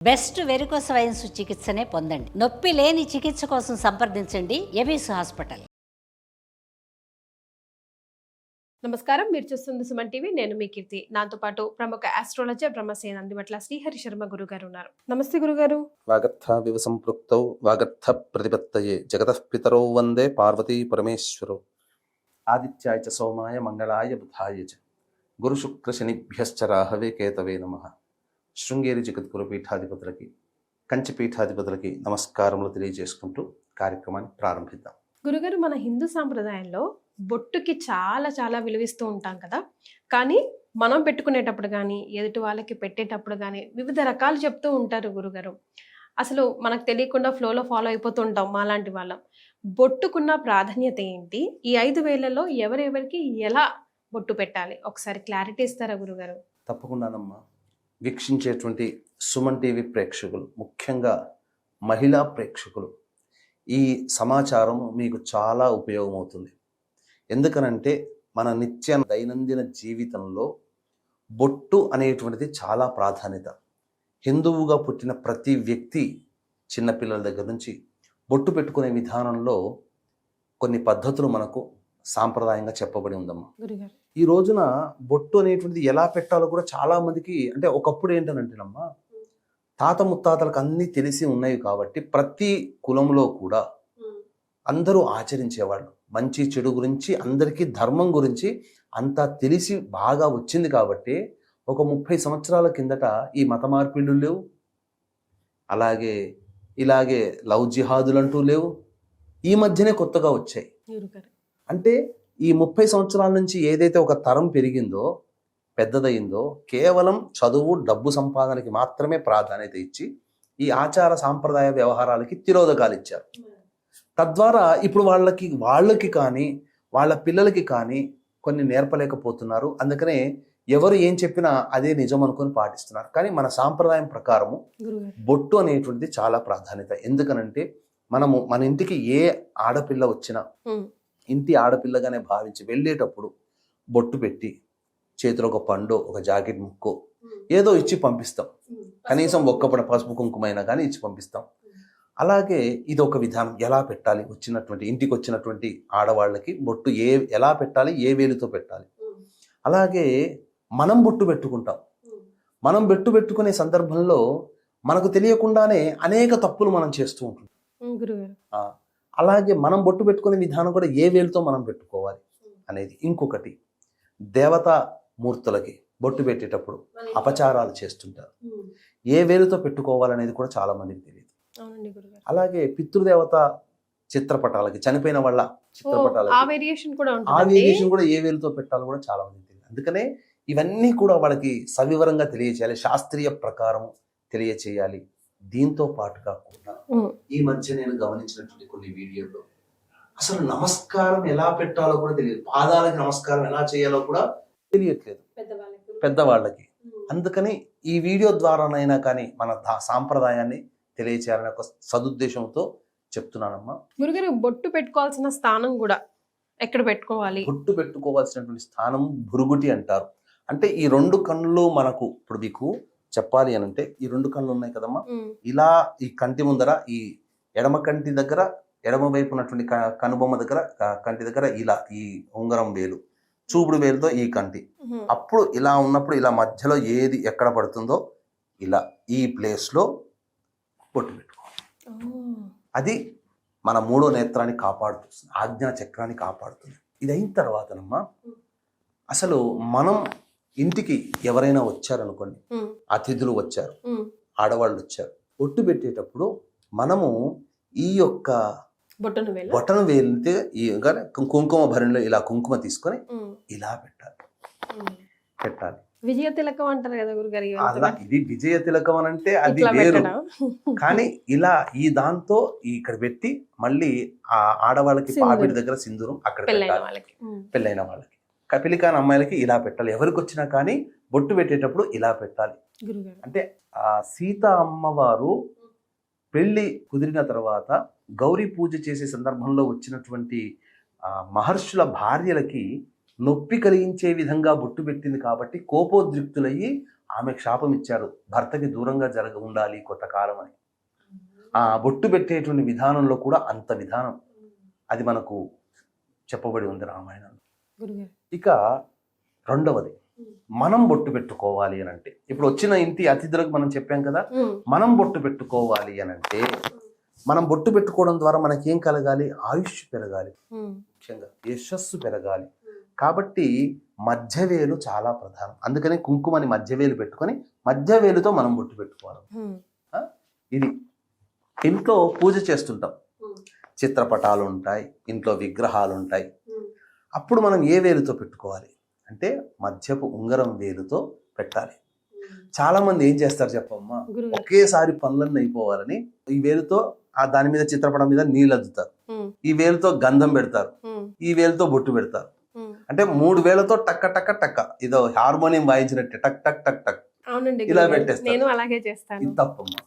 Best varicose veins చికిత్సనే పొందండి. నొప్పి లేని చికిత్స కోసం సంప్రదించండి ఎబిస్ హాస్పిటల్. నమస్కారం, మీరు చూస్తుంది సుమన్ టీవీ. నేను మీ కీర్తి. నాతో పాటు ప్రముఖ ఆస్ట్రాలజర్ బ్రహ్మసేన అందుబట్ల శ్రీహరి శర్మ గురుగారు ఉన్నారు. నమస్తే గురుగారు. వాగర్థ వివ సంపృక్తౌ వాగర్థ ప్రతిపత్తయే జగతః పితరౌ వందే పార్వతీ పరమేశ్వరౌ. ఆదిత్యాయ చ సోమాయ మంగళాయ బుధాయ చ గురు శుక్ర శనిభ్యశ్చ రాహవే కేతవే నమః. శృంగేరి జగద్గురు పీఠాధిపతులకి, కంచి పీఠాధిపతులకి నమస్కారములు తెలియజేసుకుంటూ కార్యక్రమాన్ని ప్రారంభిద్దాం. గురుగారు, మన హిందూ సాంప్రదాయంలో బొట్టుకి చాలా చాలా విలువిస్తూ ఉంటాం కదా, కానీ మనం పెట్టుకునేటప్పుడు కానీ ఎదుటి వాళ్ళకి పెట్టేటప్పుడు కానీ వివిధ రకాలు చెప్తూ ఉంటారు గురుగారు. అసలు మనకు తెలియకుండా ఫ్లోలో ఫాలో అయిపోతూ ఉంటాం మాలాంటి వాళ్ళం. బొట్టుకున్న ప్రాధాన్యత ఏంటి? ఈ 5 వేళ్లలో ఎవరెవరికి ఎలా బొట్టు పెట్టాలి? ఒకసారి క్లారిటీ ఇస్తారా గురుగారు? తప్పకుండానమ్మా. వీక్షించేటువంటి సుమన్ టీవీ ప్రేక్షకులు, ముఖ్యంగా మహిళా ప్రేక్షకులు, ఈ సమాచారం మీకు చాలా ఉపయోగమవుతుంది. ఎందుకనంటే మన నిత్య దైనందిన జీవితంలో బొట్టు అనేటువంటిది చాలా ప్రాధాన్యత. హిందువుగా పుట్టిన ప్రతి వ్యక్తి, చిన్నపిల్లల దగ్గర నుంచి బొట్టు పెట్టుకునే విధానంలో కొన్ని పద్ధతులు మనకు సాంప్రదాయంగా చెప్పబడి ఉందమ్మా. ఈ రోజున బొట్టు అనేటువంటిది ఎలా పెట్టాలో కూడా చాలా మందికి, అంటే ఒకప్పుడు ఏంటనంటేనమ్మా, తాత ముత్తాతలకు అన్నీ తెలిసి ఉన్నాయి కాబట్టి ప్రతి కులంలో కూడా అందరూ ఆచరించేవాళ్ళు. మంచి చెడు గురించి, అందరికీ ధర్మం గురించి అంతా తెలిసి బాగా వచ్చింది కాబట్టి ఒక 30 సంవత్సరాల కిందట ఈ మత మార్పిళ్ళు లేవు, ఇలాగే లవ్ జిహాదులు అంటూ లేవు. ఈ మధ్యనే కొత్తగా వచ్చాయి. అంటే ఈ 30 సంవత్సరాల నుంచి ఏదైతే ఒక తరం పెరిగిందో, పెద్దదయిందో, కేవలం చదువు డబ్బు సంపాదనకి మాత్రమే ప్రాధాన్యత ఇచ్చి ఈ ఆచార సాంప్రదాయ వ్యవహారాలకి తిరోధకాలు ఇచ్చారు. తద్వారా ఇప్పుడు వాళ్ళకి కానీ వాళ్ళ పిల్లలకి కానీ కొన్ని నేర్పలేకపోతున్నారు. అందుకనే ఎవరు ఏం చెప్పినా అదే నిజం అనుకొని పాటిస్తున్నారు. కానీ మన సాంప్రదాయం ప్రకారము బొట్టు అనేటువంటిది చాలా ప్రాధాన్యత. ఎందుకనంటే మన ఇంటికి ఏ ఆడపిల్ల వచ్చినా ఇంటి ఆడపిల్లగానే భావించి వెళ్ళేటప్పుడు బొట్టు పెట్టి చేతిలో ఒక పండు, ఒక జాకెట్ ముక్కో ఏదో ఇచ్చి పంపిస్తాం. కనీసం ఒక్కపడ పసుపు కుంకుమైనా కానీ ఇచ్చి పంపిస్తాం. అలాగే ఇది ఒక విధానం. ఎలా పెట్టాలి, ఇంటికి వచ్చినటువంటి ఆడవాళ్ళకి బొట్టు ఎలా పెట్టాలి, ఏ వేలుతో పెట్టాలి. అలాగే మనం బొట్టు పెట్టుకుంటాం. మనం బొట్టు పెట్టుకునే సందర్భంలో మనకు తెలియకుండానే అనేక తప్పులు మనం చేస్తూ ఉంటాం. అలాగే మనం బొట్టు పెట్టుకునే విధానం కూడా ఏ వేలుతో మనం పెట్టుకోవాలి అనేది. ఇంకొకటి, దేవతా మూర్తులకి బొట్టు పెట్టేటప్పుడు అపచారాలు చేస్తుంటారు. ఏ వేలుతో పెట్టుకోవాలనేది కూడా చాలా మందికి తెలియదు. అలాగే పితృదేవత చిత్రపటాలకి, చనిపోయిన వాళ్ళ చిత్రపటాలకి ఆ వేరియేషన్ కూడా ఏ వేలుతో పెట్టాలో కూడా చాలా మందికి తెలియదు. అందుకనే ఇవన్నీ కూడా వాళ్ళకి సవివరంగా తెలియచేయాలి, శాస్త్రీయ ప్రకారం తెలియచేయాలి. దీంతో పాటుగా కూడా ఈ మధ్య నేను గమనించినటువంటి కొన్ని వీడియోలో అసలు నమస్కారం ఎలా పెట్టాలో కూడా తెలియదు. పాదాలకి నమస్కారం ఎలా చేయాలో కూడా తెలియట్లేదు పెద్దవాళ్ళకి. అందుకని ఈ వీడియో ద్వారానైనా కానీ మన సాంప్రదాయాన్ని తెలియచేయాలనే ఒక సదుద్దేశంతో చెప్తున్నానమ్మా. గురుగారు, బొట్టు పెట్టుకోవాల్సిన స్థానం కూడా ఎక్కడ పెట్టుకోవాలి? బొట్టు పెట్టుకోవాల్సినటువంటి స్థానం భురుగుటి అంటారు. అంటే ఈ 2 కన్నులు మనకు, ఇప్పుడు మీకు చెప్పాలి అని అంటే, ఈ 2 కళ్ళు ఉన్నాయి కదమ్మా, ఇలా ఈ కంటి ముందర, ఈ ఎడమ కంటి దగ్గర, ఎడమ వైపు ఉన్నటువంటి కనుబొమ్మ దగ్గర, కంటి దగ్గర ఇలా ఈ ఉంగరం వేలు, చూపుడు వేలుతో ఈ కంటి, అప్పుడు ఇలా ఉన్నప్పుడు ఇలా మధ్యలో ఏది ఎక్కడ పడుతుందో ఇలా ఈ ప్లేస్లో బొట్టు పెట్టుకోవాలి. అది మన 3వ నేత్రాన్ని కాపాడుతుంది, ఆజ్ఞా చక్రాన్ని కాపాడుతుంది. ఇది అయిన తర్వాతనమ్మా, అసలు మనం ఇంటికి ఎవరైనా వచ్చారనుకోండి, అతిథులు వచ్చారు, ఆడవాళ్ళు వచ్చారు, బొట్టు పెట్టేటప్పుడు మనము ఈ యొక్క బొటన వేలితే ఈ కుంకుమ భరణిలో ఇలా కుంకుమ తీసుకొని ఇలా పెట్టాలి. విజయ తిలకం అంటారు కదా గురుగారు. ఇది విజయ తిలకం అని అంటే అది వేరు. కానీ ఇలా ఈ దాంతో ఇక్కడ పెట్టి మళ్ళీ ఆ ఆడవాళ్ళకి పాపిడి దగ్గర సింధూరం అక్కడ పెట్టాలి. పెళ్ళైన వాళ్ళకి, కపిలికాని అమ్మాయిలకి ఇలా పెట్టాలి. ఎవరికి వచ్చినా కానీ బొట్టు పెట్టేటప్పుడు ఇలా పెట్టాలి. అంటే ఆ సీత అమ్మవారు పెళ్లి కుదిరిన తర్వాత గౌరీ పూజ చేసే సందర్భంలో వచ్చినటువంటి మహర్షుల భార్యలకి నొప్పి కలిగించే విధంగా బొట్టు పెట్టింది కాబట్టి కోపోద్రిక్తులయ్యి ఆమెకు శాపం ఇచ్చారు, భర్తకి దూరంగా ఉండాలి కొంతకాలం అని. ఆ బొట్టు పెట్టేటువంటి విధానంలో కూడా అంత విధానం అది మనకు చెప్పబడి ఉంది రామాయణంలో. గురుగారు. ఇక రెండవది, మనం బొట్టు పెట్టుకోవాలి అని అంటే, ఇప్పుడు వచ్చిన ఇంటి అతిథులకు మనం చెప్పాం కదా, మనం బొట్టు పెట్టుకోవాలి అని అంటే, మనం బొట్టు పెట్టుకోవడం ద్వారా మనకి ఏం కలగాలి? ఆయుష్ పెరగాలి, ముఖ్యంగా యశస్సు పెరగాలి. కాబట్టి మధ్యవేలు చాలా ప్రధానం. అందుకని కుంకుమని మధ్యవేలు పెట్టుకొని మధ్యవేలుతో మనం బొట్టు పెట్టుకోవాలి. ఇది ఇంట్లో పూజ చేస్తుంటాం, చిత్రపటాలు ఉంటాయి, ఇంట్లో విగ్రహాలు ఉంటాయి. అప్పుడు మనం ఏ వేలుతో పెట్టుకోవాలి అంటే మధ్యపు ఉంగరం వేలుతో పెట్టాలి. చాలా మంది ఏం చేస్తారు చెప్పమ్మా, ఒకేసారి పనులన్నీ అయిపోవాలని ఈ వేలుతో దాని మీద చిత్రపటం మీద నీళ్ళు అద్దుతారు, ఈ వేలుతో గంధం పెడతారు, ఈ వేలుతో బొట్టు పెడతారు. అంటే 3 వేలతో టక్క టక్క టక్క, ఇదో హార్మోనియం వాయించినట్టే టక్ టక్ టక్ టక్ ఇలా పెట్టేస్తారు. నేను అలాగే చేస్తాను. ఇది తప్పమ్మా.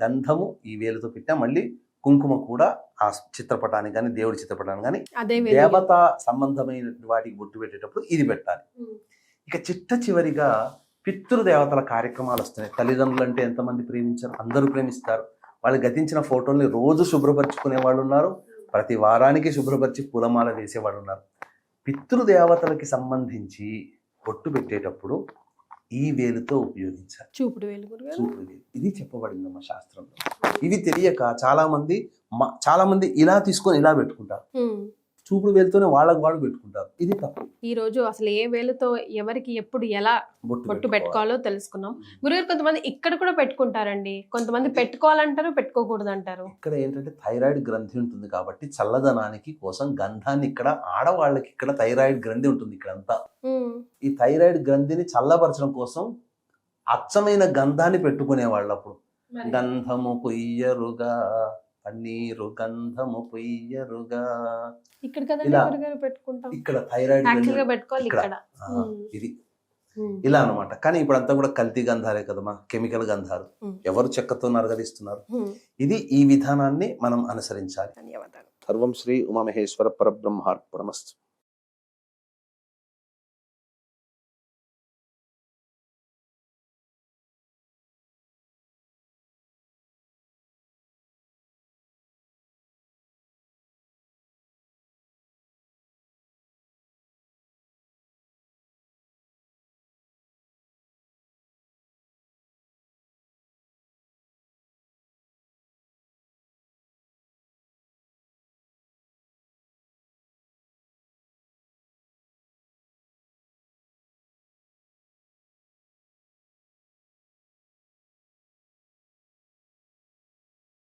గంధము ఈ వేలుతో పెట్టా, మళ్ళీ కుంకుమ కూడా ఆ చిత్రపటానికి కానీ దేవుడి చిత్రపటానికి కానీ దేవత సంబంధమైన వాటికి బొట్టు పెట్టేటప్పుడు ఇది పెట్టాలి. ఇక చివరిగా పితృదేవతల కార్యక్రమాలు వస్తున్నాయి. తల్లిదండ్రులు అంటే ఎంతమంది ప్రేమించారు? అందరూ ప్రేమిస్తారు. వాళ్ళు గతించిన ఫోటోల్ని రోజు శుభ్రపరచుకునే వాళ్ళు ఉన్నారు, ప్రతి వారానికి శుభ్రపరిచి పూలమాల వేసేవాళ్ళు ఉన్నారు. పితృదేవతలకి సంబంధించి బొట్టు పెట్టేటప్పుడు ఈ వేలుతో ఉపయోగించాలి, చూపుడు వేలు. ఇది చెప్పబడిందమ్మా శాస్త్రంలో. ఇవి తెలియక చాలా మంది ఇలా తీసుకొని ఇలా పెట్టుకుంటారు, చూపుడు వేలుతోనే వాళ్ళకు వాళ్ళు పెట్టుకుంటారు. ఇది తప్పు. ఈ రోజు అసలు ఏ వేలుతో ఎవరికి ఎప్పుడు ఎలా బొట్టు పెట్టుకోవాలో తెలుసుకున్నాం. గురుగారు, కొంతమంది ఇక్కడ కూడా పెట్టుకుంటారండి, కొంతమంది పెట్టుకోవాలంటారు, పెట్టుకోకూడదు అంటారు. ఇక్కడ ఏంటంటే థైరాయిడ్ గ్రంథి ఉంటుంది కాబట్టి చల్లదనానికి కోసం గంధాన్ని, ఇక్కడ ఆడవాళ్ళకి ఇక్కడ థైరాయిడ్ గ్రంథి ఉంటుంది ఇక్కడంతా. ఈ థైరాయిడ్ గ్రంథిని చల్లపరచడం కోసం అచ్చమైన గంధాన్ని పెట్టుకునే వాళ్ళు. అప్పుడు గంధము పొయ్యరుగా పన్నీరు గంధము పొయ్యరుగా, ఇక్కడ థైరాయిడ్ ఇది ఇలా అన్నమాట. కానీ ఇప్పుడు అంతా కూడా కల్తీ గంధాలే కదమ్మా, కెమికల్ గంధాలు, ఎవరు చెక్కతో నరగదిస్తున్నారు. ఇది ఈ విధానాన్ని మనం అనుసరించాలి. ధన్యవాదాలు. సర్వం శ్రీ ఉమామహేశ్వర పరబ్రహ్మార్పణమస్తు.